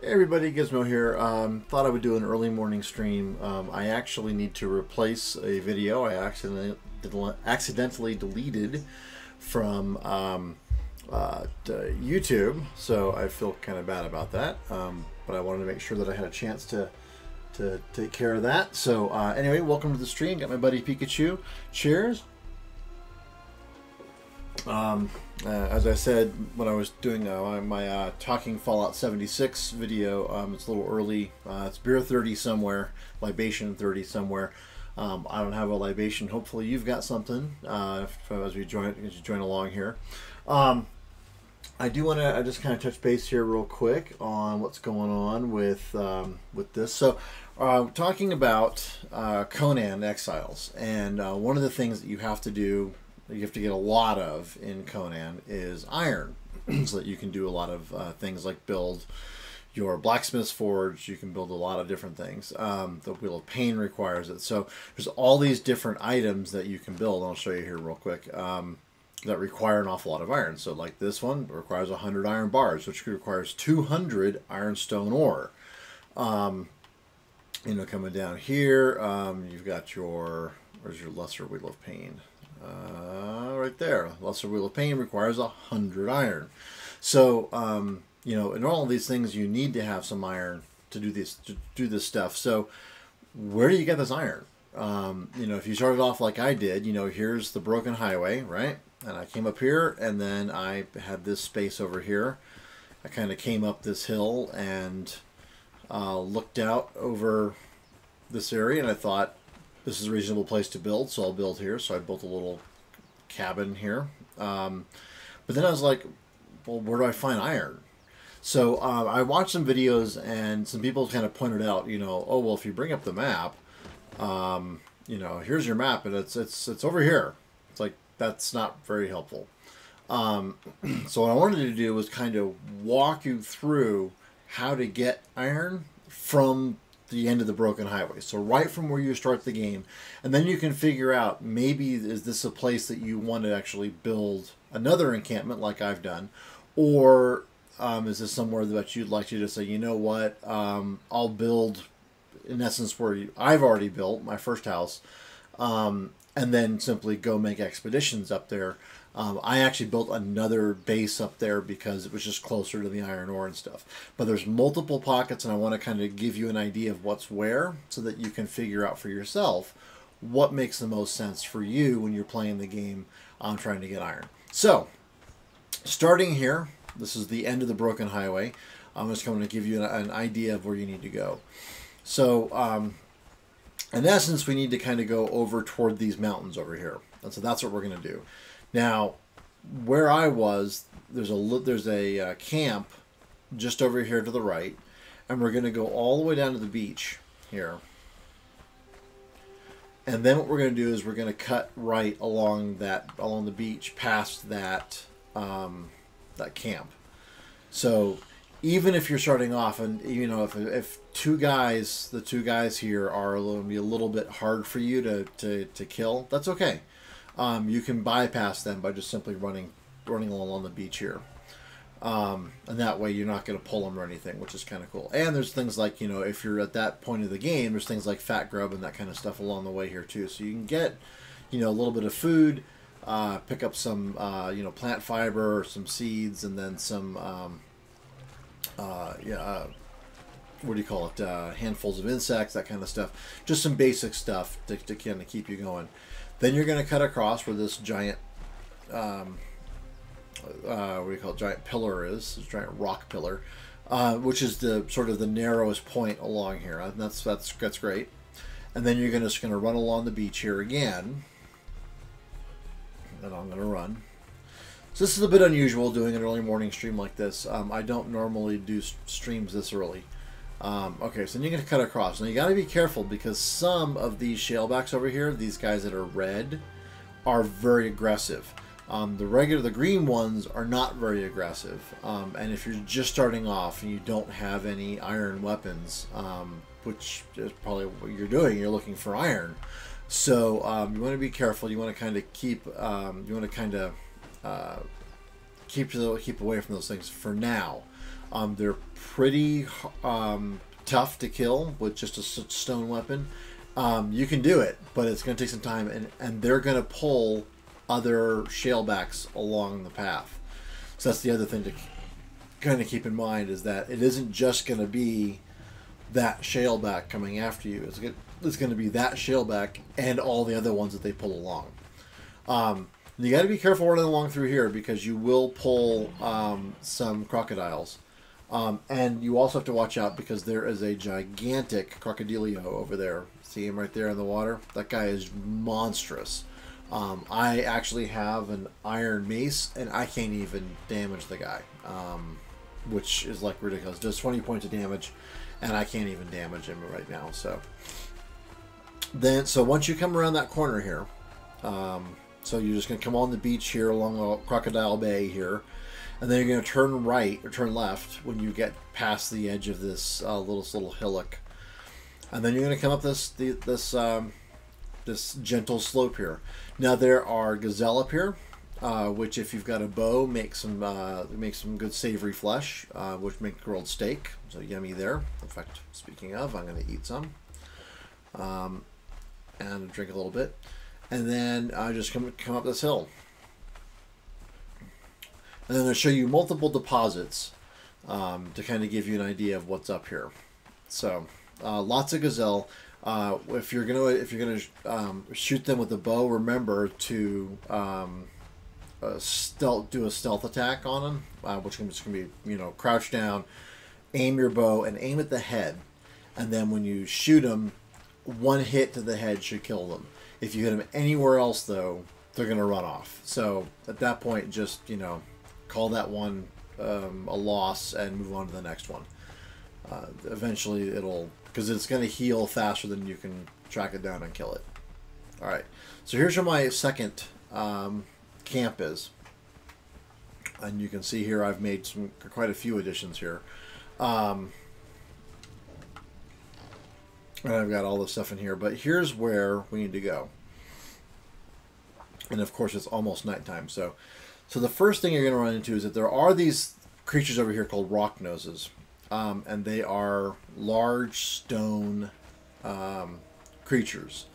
Hey everybody, Gizmo here. Thought I would do an early morning stream. I actually need to replace a video I accidentally deleted from YouTube, so I feel kind of bad about that. But I wanted to make sure that I had a chance to take care of that. So anyway, welcome to the stream. Got my buddy Pikachu. Cheers. As I said when I was doing my Talking Fallout 76 video, it's a little early. It's beer 30 somewhere, libation 30 somewhere. I don't have a libation. Hopefully you've got something as you join along here. I do want to just kind of touch base here real quick on what's going on with this. So talking about Conan Exiles, and one of the things that you have to do, you have to get a lot of in Conan, is iron, so that you can do a lot of things like build your blacksmith's forge. You can build a lot of different things. The Wheel of Pain requires it. So there's all these different items that you can build. I'll show you here real quick, that require an awful lot of iron. So like this one requires 100 iron bars, which requires 200 ironstone ore. You know, coming down here, you've got your, where's your Lesser Wheel of Pain? Right there. Lesser Wheel of Pain requires 100 iron. So you know, in all of these things, you need to have some iron to do this stuff. So where do you get this iron? You know, if you started off like I did, you know, here's the broken highway, right? And I came up here, and then I had this space over here. I kind of came up this hill and looked out over this area, and I thought, this is a reasonable place to build, so I'll build here. So I built a little cabin here. But then I was like, well, where do I find iron? So I watched some videos, and some people kind of pointed out, you know, oh, well, if you bring up the map, you know, here's your map, and it's over here. It's like, that's not very helpful. So what I wanted to do was kind of walk you through how to get iron from the end of the broken highway. So right from where you start the game, and then you can figure out, maybe is this a place that you want to actually build another encampment like I've done, or is this somewhere that you'd like to just say, you know what, I'll build in essence where I've already built my first house, and then simply go make expeditions up there. I actually built another base up there because it was just closer to the iron ore and stuff. But there's multiple pockets, and I want to kind of give you an idea of what's where, so that you can figure out for yourself what makes the most sense for you when you're playing the game on trying to get iron. So, starting here, this is the end of the broken highway. I'm just going to give you an idea of where you need to go. So, in essence, we need to kind of go over toward these mountains over here. And so that's what we're going to do. Now, where I was, there's a camp just over here to the right, and we're going to go all the way down to the beach here. And then what we're going to do is we're going to cut right along the beach past that that camp. So even if you're starting off, and you know, if the two guys here are going to be a little bit hard for you to kill, that's okay. You can bypass them by just simply running along the beach here, and that way you're not going to pull them or anything, which is kind of cool. And there's things like, you know, if you're at that point of the game, there's things like fat grub and that kind of stuff along the way here too. So you can get, you know, a little bit of food, pick up some you know, plant fiber or some seeds, and then some what do you call it? Handfuls of insects, that kind of stuff. Just some basic stuff to kind of keep you going. Then you're going to cut across where this giant, what do you call it, giant pillar is, this giant rock pillar, which is the sort of the narrowest point along here. And that's great. And then you're just going to run along the beach here again. And I'm going to run. So this is a bit unusual doing an early morning stream like this. I don't normally do streams this early. Okay, so then you're going to cut across. Now you got to be careful, because some of these shalebacks over here, these guys that are red, are very aggressive. The green ones are not very aggressive. And if you're just starting off and you don't have any iron weapons, which is probably what you're doing, you're looking for iron. So you want to be careful. You want to kind of keep keep away from those things for now. They're pretty tough to kill with just a stone weapon. You can do it, but it's going to take some time, and they're going to pull other shalebacks along the path. So that's the other thing to kind of keep in mind, is that it isn't just going to be that shaleback coming after you. It's going to be that shaleback and all the other ones that they pull along. You got to be careful running along through here, because you will pull some crocodiles. And you also have to watch out, because there is a gigantic crocodilio over there. See him right there in the water? That guy is monstrous. I actually have an iron mace, and I can't even damage the guy, which is like ridiculous. Does 20 points of damage, and I can't even damage him right now. So once you come around that corner here, so you're just going to come on the beach here along Crocodile Bay here, and then you're going to turn right or turn left when you get past the edge of this little hillock, and then you're going to come up this gentle slope here. Now there are gazelle up here, which if you've got a bow, make some good savory flesh, which make grilled steak. So yummy there. In fact, speaking of, I'm going to eat some and drink a little bit, and then just come up this hill. And then I'll show you multiple deposits to kind of give you an idea of what's up here. So lots of gazelle. If you're gonna shoot them with a bow, remember to do a stealth attack on them, which is gonna be, crouch down, aim your bow, and aim at the head. And then when you shoot them, one hit to the head should kill them. If you hit them anywhere else, though, they're gonna run off. So at that point, just call that one a loss and move on to the next one. Eventually because it's going to heal faster than you can track it down and kill it. Alright, so here's where my second camp is. And you can see here I've made quite a few additions here. And I've got all this stuff in here, but here's where we need to go. And of course it's almost nighttime, so the first thing you're going to run into is that there are these creatures over here called rock noses. And they are large stone creatures.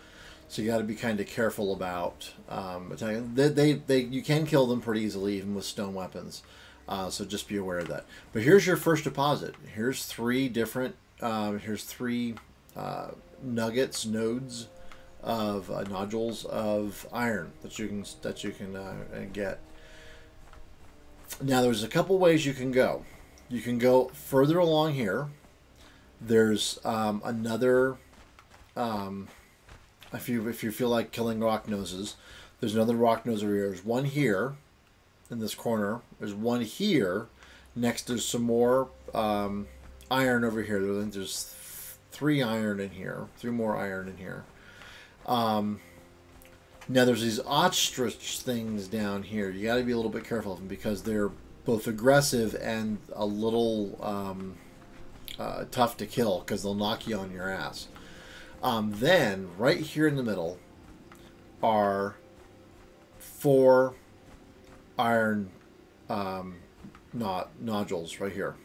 So you got to be kind of careful about attacking. You can kill them pretty easily, even with stone weapons. So just be aware of that. But here's your first deposit. Here's three different. Here's three nodes of nodules of iron that you can get. Now there's a couple ways you can go. You can go further along here. There's another. If you feel like killing rock noses, there's another rock nose over here. There's one here, in this corner. There's one here. Next, there's some more iron over here. There's three iron in here. Three more iron in here. Now there's these ostrich things down here. You got to be a little bit careful of them, because they're both aggressive and a little tough to kill, because they'll knock you on your ass. Then right here in the middle are 4 iron nodules right here,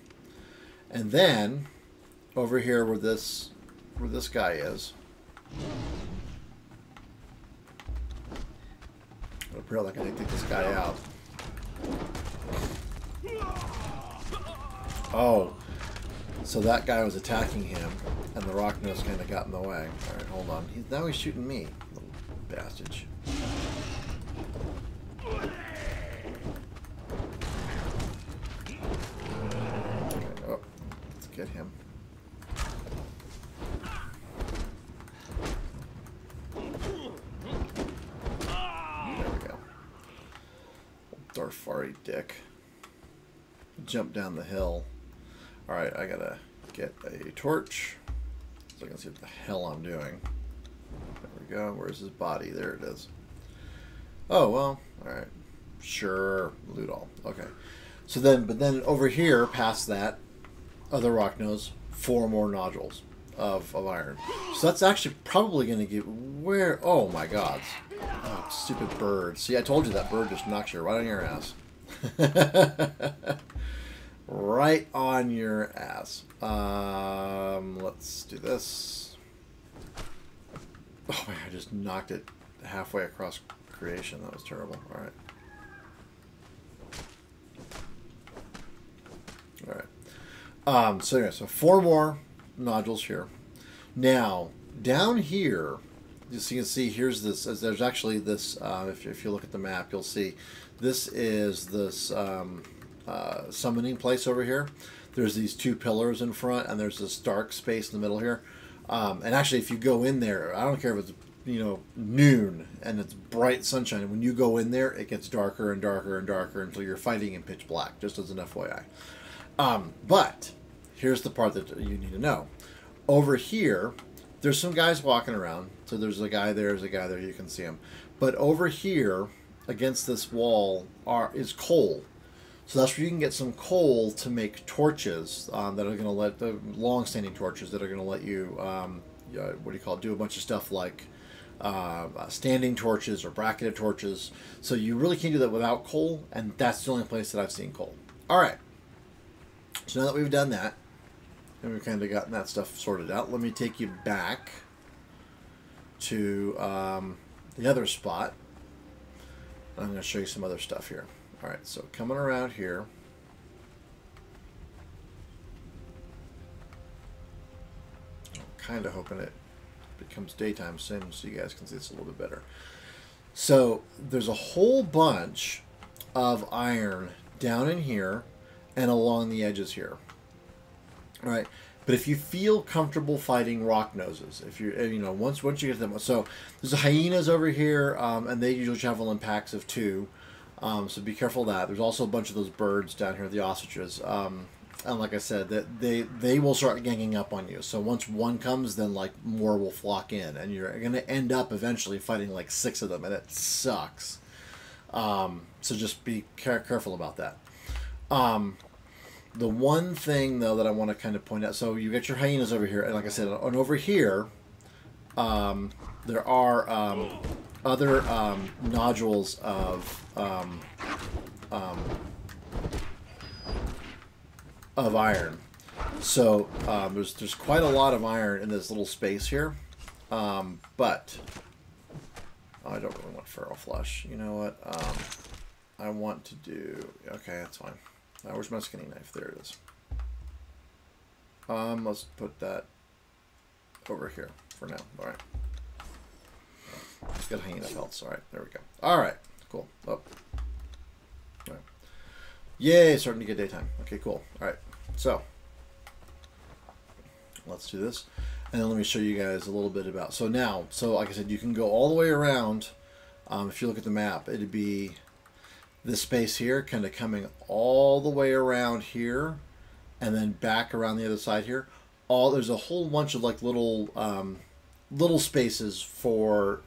and then over here where this guy is. Apparently I can take this guy out. Oh, so that guy was attacking him, and the rock nose kind of got in the way. Alright, hold on. Now he's shooting me, little bastard. Okay, oh, let's get him. There we go. Darfari dick. Jump down the hill. Alright, I gotta get a torch so I can see what the hell I'm doing. There we go. Where's his body? There it is. Oh, well, alright. Sure. Loot all. Okay. So then, but then over here, past that other rock nose, 4 more nodules of iron. So that's actually probably going to get where... Oh, my God. Oh, stupid bird. See, I told you that bird just knocks you right on your ass. right on your ass. Let's do this. Oh, I just knocked it halfway across creation. That was terrible. All right. All right. So anyway, so 4 more nodules here. Now, down here, as you can see, here's this. There's actually this. If you look at the map, you'll see this is this summoning place over here. There's these 2 pillars in front, and there's this dark space in the middle here. And actually, if you go in there, I don't care if it's noon and it's bright sunshine. And when you go in there, it gets darker and darker and darker until you're fighting in pitch black. Just as an FYI. But here's the part that you need to know. Over here, there's some guys walking around. So there's a guy there, you can see him. But over here, against this wall, is coal. So that's where you can get some coal to make torches that are going to let, the long-standing torches that are going to let you, what do you call it, do a bunch of stuff like standing torches or bracketed torches. So you really can't do that without coal, and that's the only place that I've seen coal. All right. So now that we've done that, and we've kind of gotten that stuff sorted out, let me take you back to the other spot. I'm going to show you some other stuff here. All right, so coming around here. I'm kind of hoping it becomes daytime soon so you guys can see this a little bit better. So there's a whole bunch of iron down in here and along the edges here. All right, but if you feel comfortable fighting rock noses, if you're, once you get them, so there's hyenas over here, and they usually travel in packs of 2, so be careful of that. There's also a bunch of those birds down here, the ostriches, and like I said, that they will start ganging up on you. So once one comes, then like more will flock in, and you're going to end up eventually fighting like 6 of them, and it sucks. So just be careful about that. The one thing, though, that I want to kind of point out, so you got your hyenas over here, and like I said, and over here, there are other nodules of iron. So there's quite a lot of iron in this little space here, but I don't really want feral flesh. You know what? I want to do. Okay, that's fine. Where's my skinning knife? There it is. Let's put that over here for now. All right. Let's get hyena pelts. All right, there we go. All right, cool. Oh. All right. Yay, starting to get daytime. Okay, cool. All right, so let's do this, and then let me show you guys a little bit about. So now, like I said, you can go all the way around. If you look at the map, it'd be this space here, kind of coming all the way around here, and then back around the other side here. There's a whole bunch of like little spaces for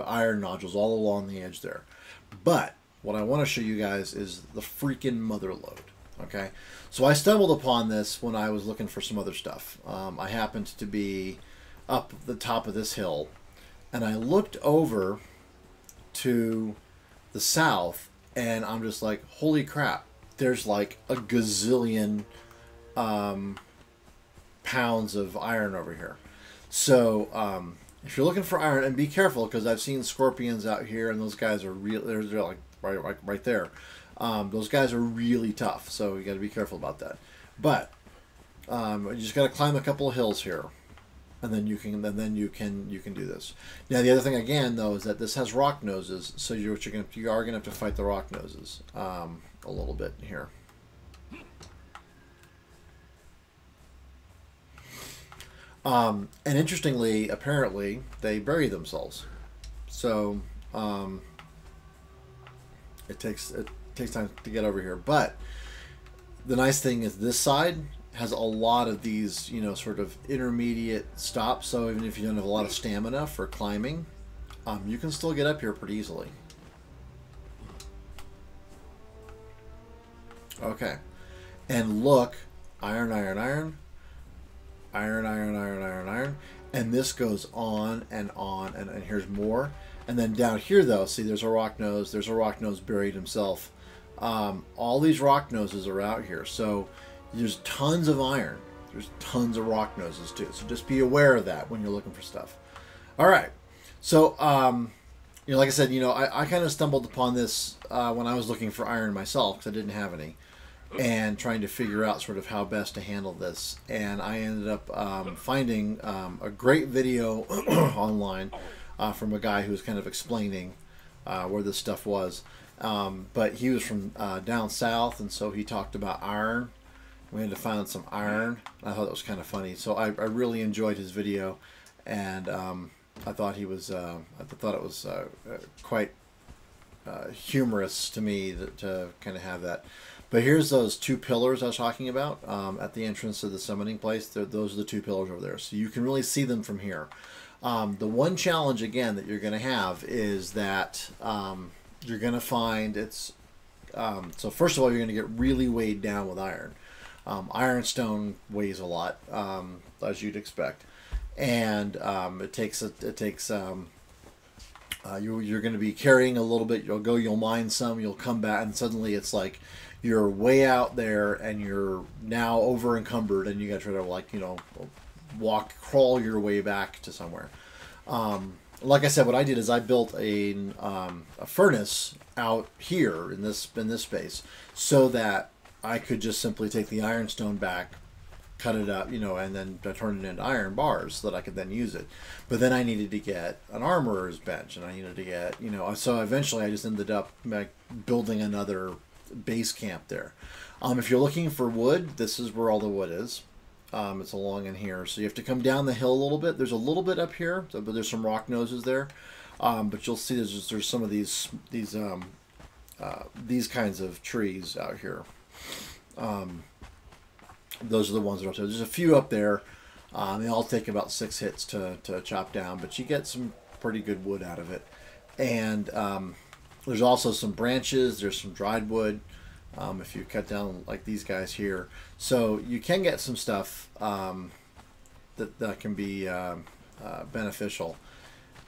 iron nodules all along the edge there. But what I want to show you guys is the freaking motherlode. Okay, so I stumbled upon this when I was looking for some other stuff. I happened to be up the top of this hill, and I looked over to the south, and I'm just like, holy crap, there's like a gazillion pounds of iron over here. So if you're looking for iron, and be careful, because I've seen scorpions out here, and those guys are real. They're like right there. Those guys are really tough, so you got to be careful about that. But you just got to climb a couple of hills here, and then you can do this. Now the other thing again though is that this has rock noses, so you are gonna have to fight the rock noses a little bit here. And interestingly, apparently they bury themselves, so it takes time to get over here. But the nice thing is this side has a lot of these, sort of intermediate stops. So even if you don't have a lot of stamina for climbing, you can still get up here pretty easily. Okay, and look, iron, iron, iron, iron, iron, iron, iron, iron, and this goes on and on, and here's more. And then down here though, see, there's a rock nose. There's a rock nose buried himself. All these rock noses are out here, so there's tons of iron. There's tons of rock noses too, so just be aware of that when you're looking for stuff. All right, so like I said, I kind of stumbled upon this when I was looking for iron myself because I didn't have any, and trying to figure out sort of how best to handle this. And I ended up finding a great video online from a guy who was kind of explaining where this stuff was. But he was from down south, and so he talked about iron. We had to find some iron. I thought that was kind of funny. So I really enjoyed his video, and I thought it was quite humorous to me to kind of have that. But here's those two pillars I was talking about at the entrance to the summoning place. Those are the two pillars over there, so you can really see them from here. The one challenge again that you're going to have is that you're going to find it's so first of all, you're going to get really weighed down with iron. Ironstone weighs a lot, as you'd expect, and you're going to be carrying a little bit. You'll mine some, you'll come back, and suddenly it's like you're way out there, and you're now over encumbered, and you got to try to crawl your way back to somewhere. Like I said, what I did is I built a furnace out here in this space, so that I could just simply take the ironstone back, cut it up, and then turn it into iron bars so that I could then use it. But then I needed to get an armorer's bench, and I needed to get, so eventually I just ended up building another base camp there. If you're looking for wood, this is where all the wood is. It's along in here, so you have to come down the hill a little bit. There's a little bit up here, but there's some rock noses there. But you'll see there's some of these kinds of trees out here. Those are the ones that are up there. There's a few up there. They all take about 6 hits to chop down, but you get some pretty good wood out of it. And there's also some branches. There's some dried wood. If you cut down like these guys here, so you can get some stuff that can be beneficial.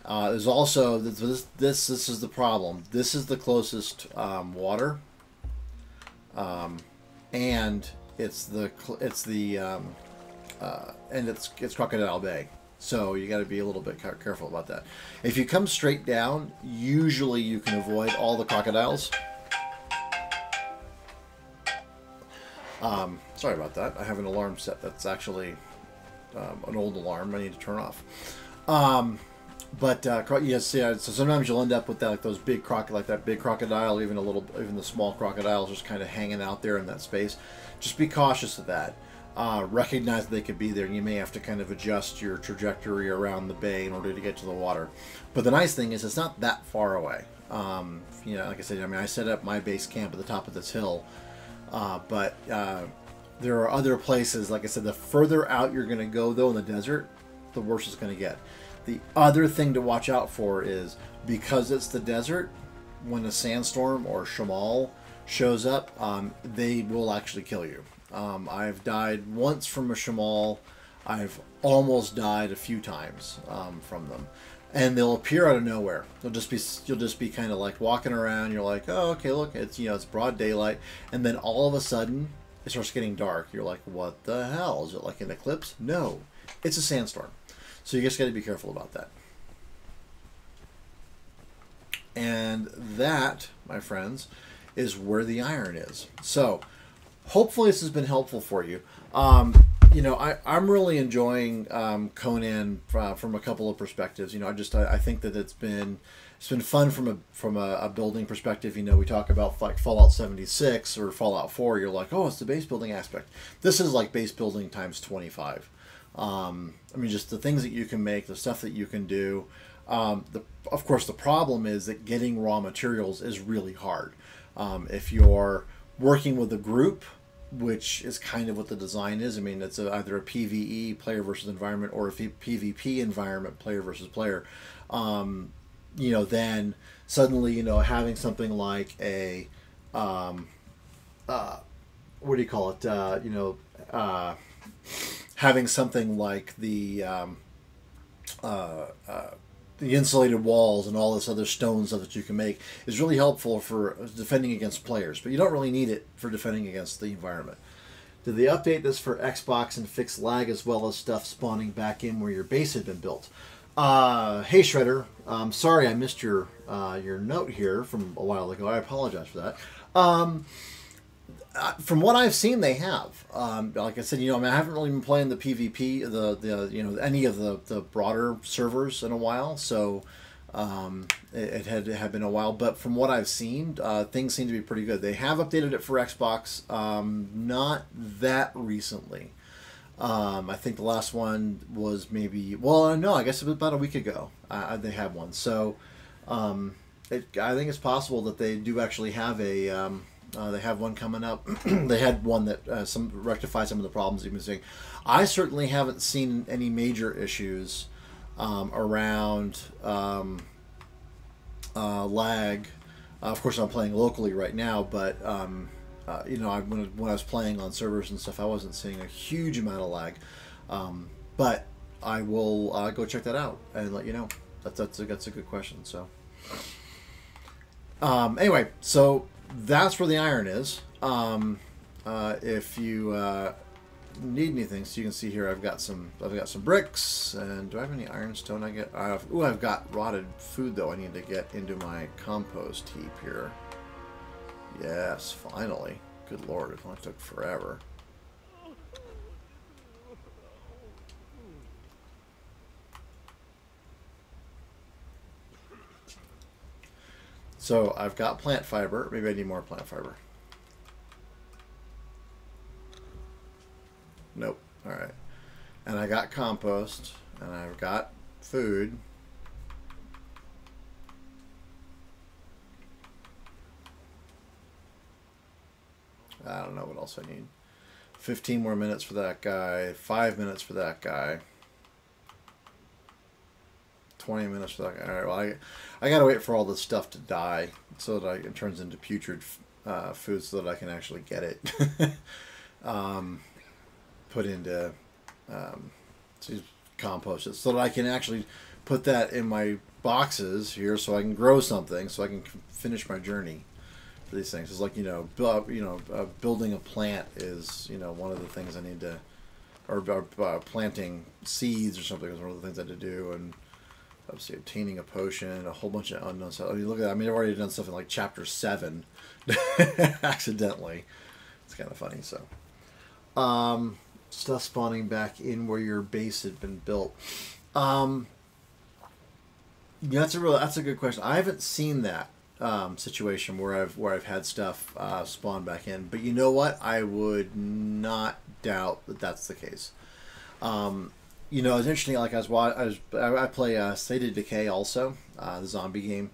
There's also this is the problem. This is the closest water, and it's Crocodile Bay. So you got to be a little bit careful about that. If you come straight down, usually you can avoid all the crocodiles. Sorry about that. I have an alarm set that's actually an old alarm I need to turn off. Yes, yeah. So sometimes you'll end up with that, like those big that big crocodile, even the small crocodiles just kind of hanging out there in that space. Just be cautious of that. Recognize that they could be there, and you may have to kind of adjust your trajectory around the bay in order to get to the water. But the nice thing is it's not that far away. Like I said, I set up my base camp at the top of this hill. But there are other places. Like I said, the further out you're going to go, though, in the desert, the worse it's going to get. The other thing to watch out for is, because it's the desert, when a sandstorm or shamal shows up, they will actually kill you. I've died once from a shamal. I've almost died a few times from them. And they'll appear out of nowhere. You'll just be kind of like walking around. You're like, oh, okay, look, it's it's broad daylight, and then all of a sudden it starts getting dark. You're like, what the hell? Is it like an eclipse? No, it's a sandstorm. So you just got to be careful about that. And that, my friends, is where the iron is. So hopefully this has been helpful for you. I'm really enjoying Conan from a couple of perspectives. I think that it's been fun from a building perspective. We talk about like Fallout 76 or Fallout 4. You're like, oh, it's the base building aspect. This is like base building times 25. Just the things that you can make, the stuff that you can do. Of course, the problem is that getting raw materials is really hard. If you're working with a group, which is kind of what the design is. It's either a PvE, player versus environment, or a PvP environment, player versus player. Then suddenly, having something like a, what do you call it? Having something like the, the insulated walls and all this other stone stuff that you can make is really helpful for defending against players, but you don't really need it for defending against the environment. Did they update this for Xbox and fix lag as well as stuff spawning back in where your base had been built? Hey Shredder, sorry I missed your note here from a while ago. I apologize for that. From what I've seen, they have. Like I said, I mean, I haven't really been playing the PvP, any of the broader servers in a while, so it had been a while. But from what I've seen, things seem to be pretty good. They have updated it for Xbox, not that recently. I think the last one was maybe, well, no, I guess it was about a week ago. They had one, so I think it's possible that they do actually have a. They have one coming up. They had one that rectified some of the problems you've been seeing. I certainly haven't seen any major issues around lag. Of course, I'm playing locally right now, but when I was playing on servers and stuff, I wasn't seeing a huge amount of lag. But I will go check that out and let you know. That's a good question. So anyway, so. That's where the iron is. If you need anything, so you can see here, I've got some bricks. And do I have any ironstone? I've got rotted food though. I need to get into my compost heap here. Yes, finally. Good lord, it only took forever. So I've got plant fiber. Maybe I need more plant fiber. Nope. All right. And I got compost, and I've got food. I don't know what else I need. 15 more minutes for that guy. 5 minutes for that guy. 20 minutes for that guy. All right, well, I gotta wait for all this stuff to die so that it turns into putrid food so that I can actually get it put into compost it so that I can actually put that in my boxes here so I can grow something so I can finish my journey for these things. It's like building a plant is one of the things I need to, or planting seeds or something is one of the things I had to do. And obviously obtaining a potion, a whole bunch of unknown stuff. I mean, look at that. I mean, I've already done stuff in like chapter 7 accidentally. It's kind of funny. So stuff spawning back in where your base had been built. Yeah, that's a good question. I haven't seen that situation where I've had stuff spawn back in, but you know what? I would not doubt that that's the case. It's interesting. Like I play State of Decay also, the zombie game,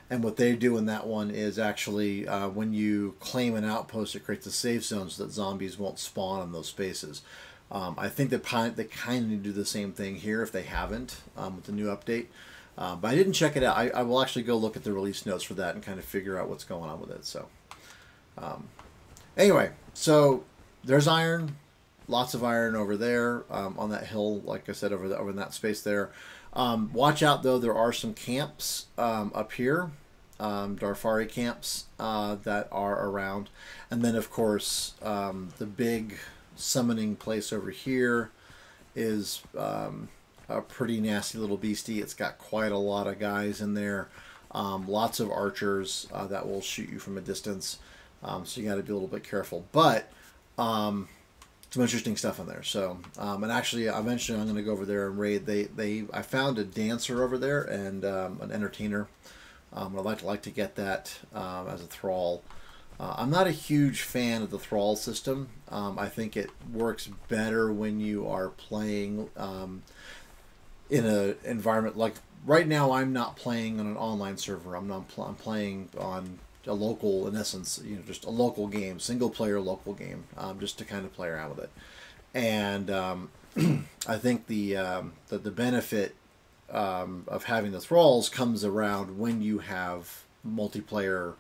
and what they do in that one is actually when you claim an outpost, it creates a safe zone so that zombies won't spawn in those spaces. I think they kind of need to do the same thing here if they haven't with the new update. But I didn't check it out. I will actually go look at the release notes for that and kind of figure out what's going on with it. So anyway, so there's iron. Lots of iron over there on that hill, like I said, over in that space there. Watch out, though. There are some camps up here, Darfari camps that are around. And then, of course, the big summoning place over here is a pretty nasty little beastie. It's got quite a lot of guys in there. Lots of archers that will shoot you from a distance. So you got to be a little bit careful. But some interesting stuff in there. So, and actually, eventually, I'm going to go over there and raid. I found a dancer over there and an entertainer. I'd like to get that as a thrall. I'm not a huge fan of the thrall system. I think it works better when you are playing in an environment like right now. I'm not playing on an online server. I'm playing on a local, in essence, just a local game, single player local game, just to kind of play around with it. And I think the benefit of having the thralls comes around when you have multiplayer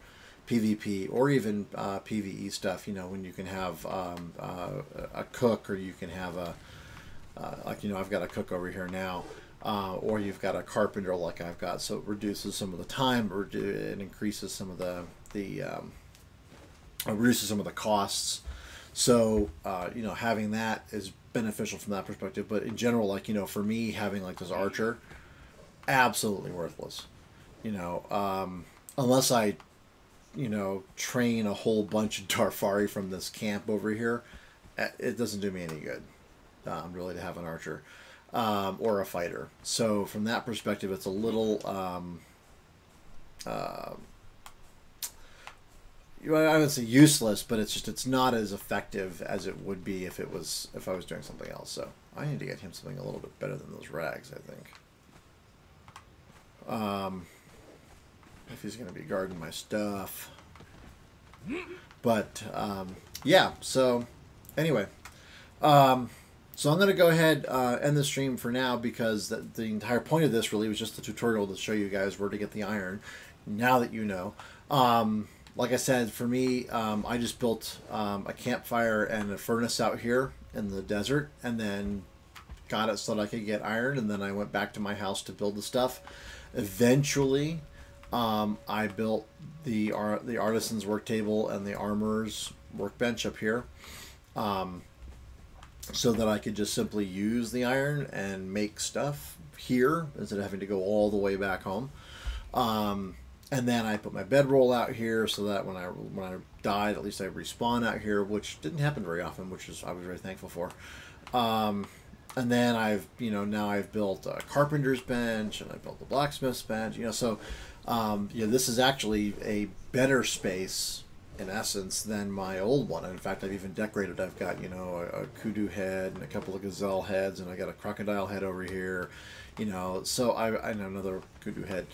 PvP or even PvE stuff. When you can have a cook, or you can have I've got a cook over here now. or you've got a carpenter like I've got, so it reduces some of the time, or it increases some of the reduces some of the costs. So you know, having that is beneficial from that perspective. But in general, like, you know, for me, having like this archer, absolutely worthless. You know, unless I, you know, train a whole bunch of Darfari from this camp over here, it doesn't do me any good, really, to have an archer or a fighter. So from that perspective, it's a little, I would say useless, but it's not as effective as it would be if I was doing something else. So I need to get him something a little bit better than those rags, I think. If he's going to be guarding my stuff. But, yeah, so, anyway. So I'm going to go ahead end the stream for now, because the entire point of this really was just a tutorial to show you guys where to get the iron, now that you know. Like I said, for me, I just built a campfire and a furnace out here in the desert, and then got it so that I could get iron, and then I went back to my house to build the stuff. Eventually, I built the artisan's work table and the armorer's workbench up here, so that I could just simply use the iron and make stuff here instead of having to go all the way back home. And then I put my bedroll out here so that when I died, at least I respawn out here, which didn't happen very often, which I was very thankful for. And then now I've built a carpenter's bench, and I built a blacksmith's bench. So this is actually a better space in essence than my old one. In fact, I've even decorated. I've got a kudu head and a couple of gazelle heads, and I got a crocodile head over here. So I know another kudu head.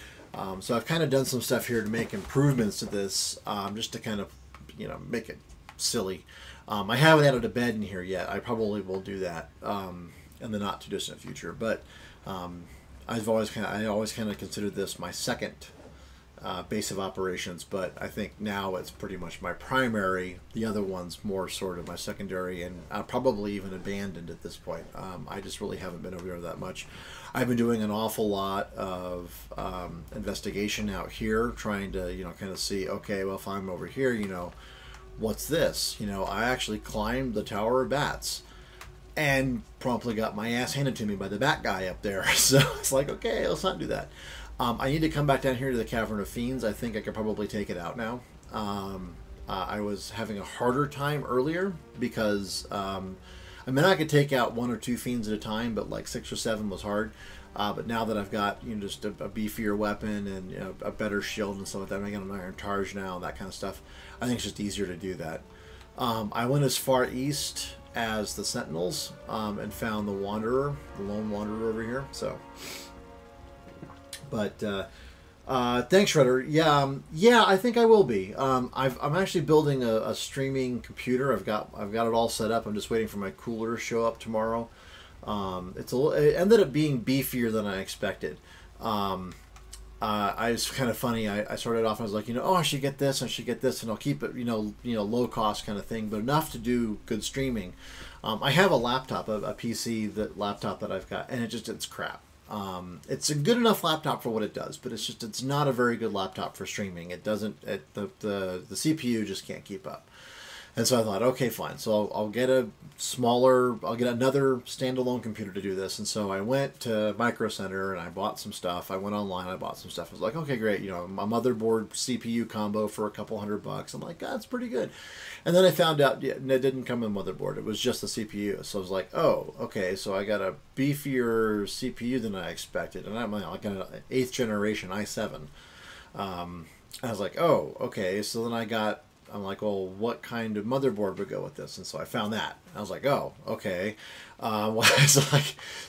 So I've kind of done some stuff here to make improvements to this, just to kind of make it silly. I haven't added a bed in here yet. I probably will do that in the not too distant future. But I always kind of considered this my second base of operations, but I think now it's pretty much my primary. The other one's more sort of my secondary, and probably even abandoned at this point. I just really haven't been over there that much. I've been doing an awful lot of investigation out here, trying to kind of see, okay, well, if I'm over here, what's this? I actually climbed the Tower of Bats and promptly got my ass handed to me by the bat guy up there. So it's like, okay, let's not do that. I need to come back down here to the Cavern of Fiends. I think I could probably take it out now. I was having a harder time earlier because, I could take out 1 or 2 fiends at a time, but like 6 or 7 was hard. But now that I've got just a beefier weapon and a better shield and stuff like that, I got an Iron Targe now and that kind of stuff, I think it's just easier to do that. I went as far east as the Sentinels and found the Wanderer, the Lone Wanderer over here. So. But thanks, Shredder. Yeah, I think I will be. I'm actually building a streaming computer. I've got it all set up. I'm just waiting for my cooler to show up tomorrow. It ended up being beefier than I expected. It's kind of funny. I started off and I was like, I should get this, and I'll keep it, low cost kind of thing, but enough to do good streaming. I have a laptop, a PC laptop that I've got, and it's crap. It's a good enough laptop for what it does, but it's not a very good laptop for streaming. The CPU just can't keep up. And so I thought, okay, fine. So I'll get another standalone computer to do this. And so I went to Micro Center and I bought some stuff. I went online, I bought some stuff. I was like, okay, great. A motherboard CPU combo for a couple $100. I'm like, that's pretty good. And then I found out it didn't come with a motherboard. It was just the CPU. So I was like, oh, okay. So I got a beefier CPU than I expected. And I'm like an 8th generation i7. I was like, oh, okay. So then I'm like, well, what kind of motherboard would go with this? And so I found that. I was like, oh, okay.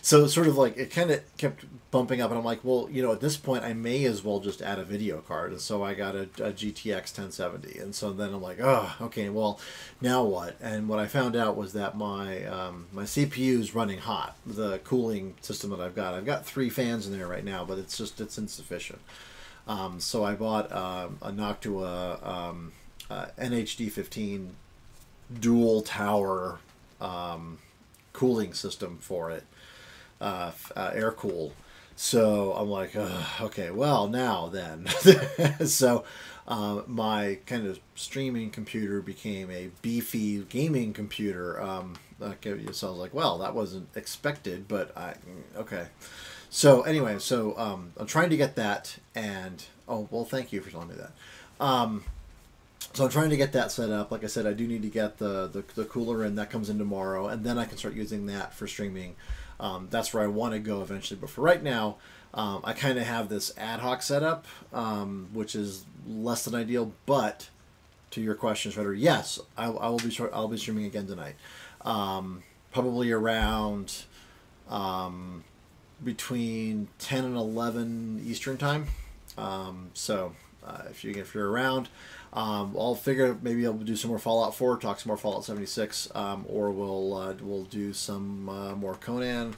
So sort of like it kind of kept bumping up, and I'm like, well, at this point, I may as well just add a video card. And so I got a GTX 1070. And so then I'm like, oh, okay, well, now what? And what I found out was that my CPU is running hot. The cooling system that I've got 3 fans in there right now, but it's insufficient. So I bought a Noctua NHD15 dual tower cooling system for it, air cool, So I'm like, ugh, okay, well now then. So my kind of streaming computer became a beefy gaming computer. So I was like, well, that wasn't expected, but okay. So anyway, so I'm trying to get that, and oh well, thank you for telling me that. So I'm trying to get that set up. Like I said, I do need to get the cooler in. That comes in tomorrow, and then I can start using that for streaming. That's where I want to go eventually. But for right now, I kind of have this ad hoc setup, which is less than ideal. But to your question, Shredder, yes, I'll be streaming again tonight. Probably around between 10 and 11 Eastern time. If you're around, I'll figure maybe I'll do some more Fallout 4, talk some more Fallout 76, or we'll do some more Conan.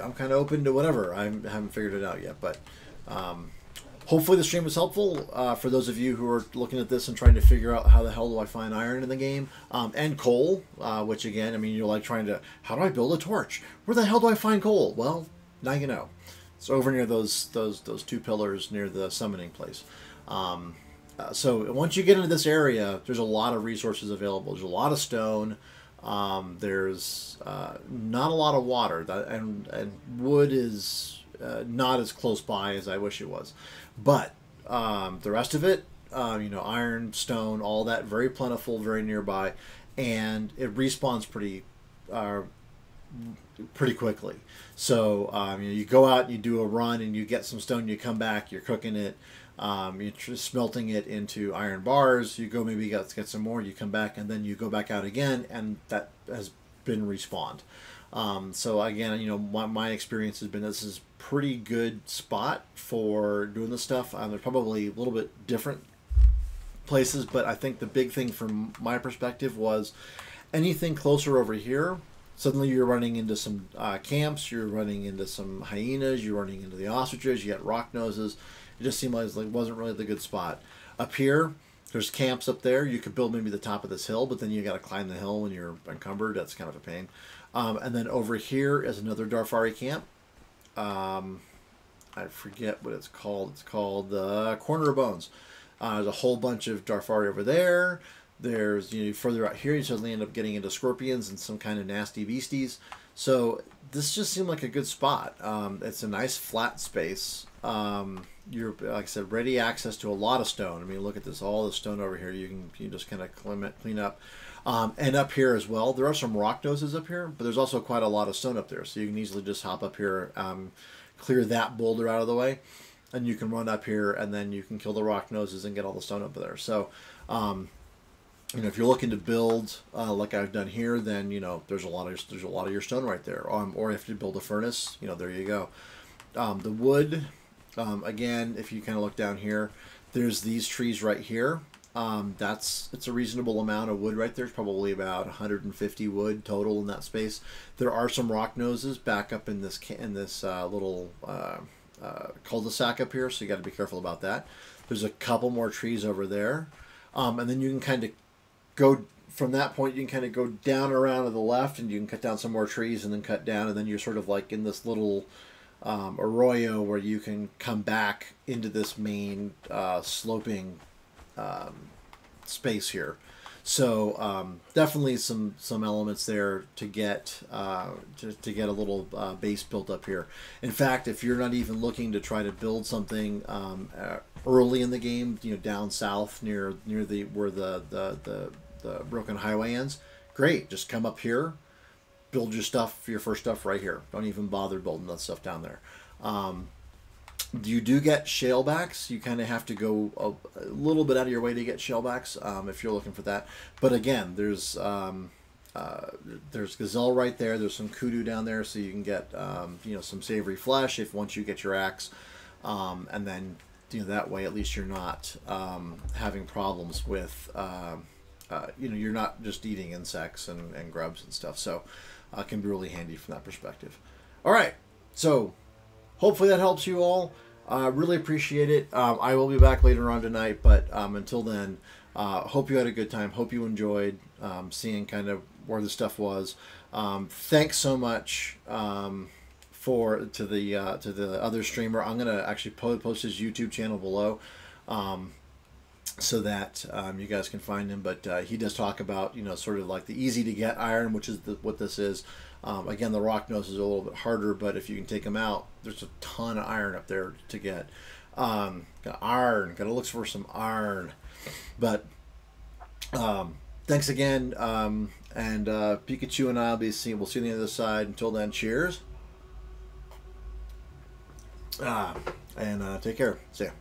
I'm kind of open to whatever. I haven't figured it out yet, but hopefully the stream was helpful for those of you who are looking at this and trying to figure out how the hell do I find iron in the game, and coal, which again, I mean, you're like trying to, how do I build a torch? Where the hell do I find coal? Well, now you know. It's over near those two pillars near the summoning place. So once you get into this area, there's a lot of resources available. There's a lot of stone. There's not a lot of water, and wood is not as close by as I wish it was. But the rest of it, iron, stone, all that, very plentiful, very nearby, and it respawns pretty quickly. So you go out, you do a run, and you get some stone. You come back, you're cooking it. You're smelting it into iron bars. You go maybe get some more. You come back, and then you go back out again, and that has been respawned. So again, my experience has been this is pretty good spot for doing this stuff. There's probably a little bit different places, but I think the big thing from my perspective was anything closer over here. Suddenly you're running into some camps. You're running into some hyenas. You're running into the ostriches. You got rock noses. It just seemed like it wasn't really the good spot. Up here, there's camps up there. You could build maybe the top of this hill, but then you got to climb the hill when you're encumbered. That's kind of a pain. And then over here is another Darfari camp. I forget what it's called. It's called the Corner of Bones. There's a whole bunch of Darfari over there. There's, further out here, you suddenly end up getting into scorpions and some kind of nasty beasties. So this just seemed like a good spot. It's a nice flat space. You're, like I said, ready access to a lot of stone. I mean, look at this, all the stone over here. You just kind of clean up. And up here as well, there are some rock noses up here, but there's also quite a lot of stone up there. So you can easily just hop up here, clear that boulder out of the way, and you can run up here, and then you can kill the rock noses and get all the stone up there. So, if you're looking to build like I've done here, then there's a lot of your stone right there. Or if you build a furnace, there you go. The wood, again, if you kind of look down here, there's these trees right here. It's a reasonable amount of wood right there. It's probably about 150 wood total in that space. There are some rock noses back up in this little cul-de-sac up here, so you got to be careful about that. There's a couple more trees over there, and then you can kind of go from that point. You can kind of go down around to the left, and you can cut down some more trees, and then cut down, and then you're sort of like in this little arroyo where you can come back into this main sloping space here. So definitely some elements there to get to get a little base built up here. In fact, if you're not even looking to try to build something early in the game, down south near where the broken highway ends, great. Just come up here, build your first stuff right here. Don't even bother building that stuff down there. You do get shalebacks. You kind of have to go a little bit out of your way to get shalebacks if you're looking for that. But again, there's gazelle right there. There's some kudu down there, so you can get some savory flesh once you get your axe, and then that way at least you're not having problems with you're not just eating insects and grubs and stuff. So it can be really handy from that perspective. All right, so hopefully that helps you all. Really appreciate it. I will be back later on tonight, but until then, hope you had a good time. Hope you enjoyed seeing kind of where the stuff was. Thanks so much to the other streamer. I'm gonna actually post his YouTube channel below, so that you guys can find him. But he does talk about, sort of like the easy to get iron, which is what this is. Again, the rock nose is a little bit harder, but if you can take them out, there's a ton of iron up there to get. Got iron. Got to look for some iron. But thanks again, and Pikachu and I'll be seeing. We'll see you on the other side. Until then, cheers. And take care. See ya.